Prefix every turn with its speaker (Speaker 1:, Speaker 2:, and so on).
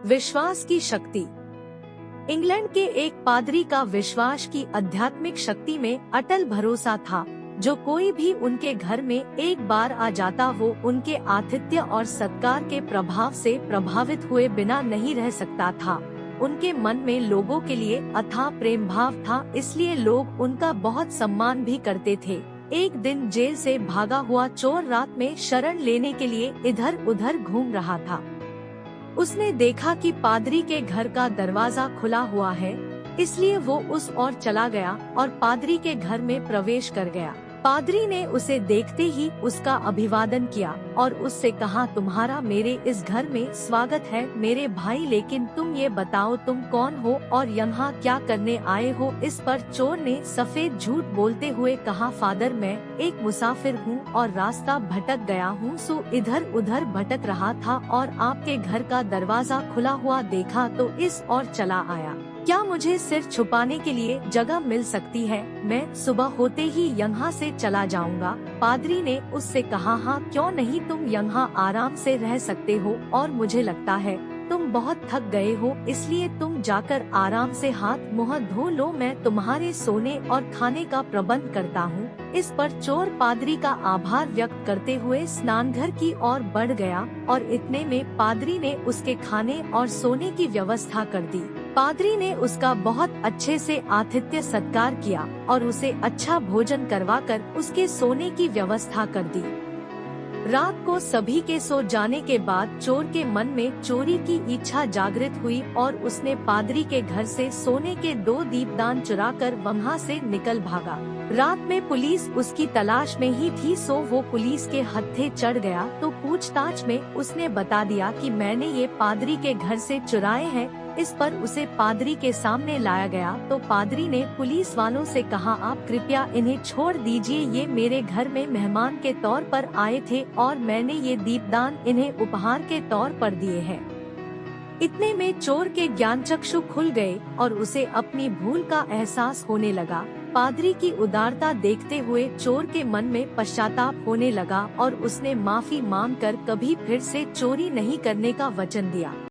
Speaker 1: विश्वास की शक्ति। इंग्लैंड के एक पादरी का विश्वास की आध्यात्मिक शक्ति में अटल भरोसा था। जो कोई भी उनके घर में एक बार आ जाता वो उनके आतिथ्य और सत्कार के प्रभाव से प्रभावित हुए बिना नहीं रह सकता था। उनके मन में लोगों के लिए अथाह प्रेम भाव था, इसलिए लोग उनका बहुत सम्मान भी करते थे। एक दिन जेल से भागा हुआ चोर रात में शरण लेने के लिए इधर उधर घूम रहा था। उसने देखा कि पादरी के घर का दरवाजा खुला हुआ है, इसलिए वो उस ओर चला गया और पादरी के घर में प्रवेश कर गया। पादरी ने उसे देखते ही उसका अभिवादन किया और उससे कहा, तुम्हारा मेरे इस घर में स्वागत है मेरे भाई, लेकिन तुम ये बताओ तुम कौन हो और यहाँ क्या करने आए हो। इस पर चोर ने सफेद झूठ बोलते हुए कहा, फादर मैं एक मुसाफिर हूँ और रास्ता भटक गया हूँ, सो इधर उधर भटक रहा था और आपके घर का दरवाजा खुला हुआ देखा तो इस ओर चला आया। क्या मुझे सिर छुपाने के लिए जगह मिल सकती है? मैं सुबह होते ही यहाँ से चला जाऊँगा। पादरी ने उससे कहा, हाँ क्यों नहीं, तुम यहाँ आराम से रह सकते हो और मुझे लगता है तुम बहुत थक गए हो, इसलिए तुम जाकर आराम से हाथ मुँह धो लो, मैं तुम्हारे सोने और खाने का प्रबंध करता हूँ। इस पर चोर पादरी का आभार व्यक्त करते हुए स्नानघर की ओर बढ़ गया और इतने में पादरी ने उसके खाने और सोने की व्यवस्था कर दी। पादरी ने उसका बहुत अच्छे से आतिथ्य सत्कार किया और उसे अच्छा भोजन करवाकर उसके सोने की व्यवस्था कर दी। रात को सभी के सो जाने के बाद चोर के मन में चोरी की इच्छा जागृत हुई और उसने पादरी के घर से सोने के 2 दीपदान चुराकर वहां से निकल भागा। रात में पुलिस उसकी तलाश में ही थी, सो वो पुलिस के हत्थे चढ़ गया तो पूछताछ में उसने बता दिया कि मैंने ये पादरी के घर से चुराए हैं। इस पर उसे पादरी के सामने लाया गया तो पादरी ने पुलिस वालों से कहा, आप कृपया इन्हें छोड़ दीजिए, ये मेरे घर में मेहमान के तौर पर आए थे और मैंने ये दीपदान इन्हें उपहार के तौर पर दिए हैं। इतने में चोर के ज्ञानचक्षु खुल गए और उसे अपनी भूल का एहसास होने लगा। पादरी की उदारता देखते हुए चोर के मन में पश्चाताप होने लगा और उसने माफी मांगकर कभी फिर से चोरी नहीं करने का वचन दिया।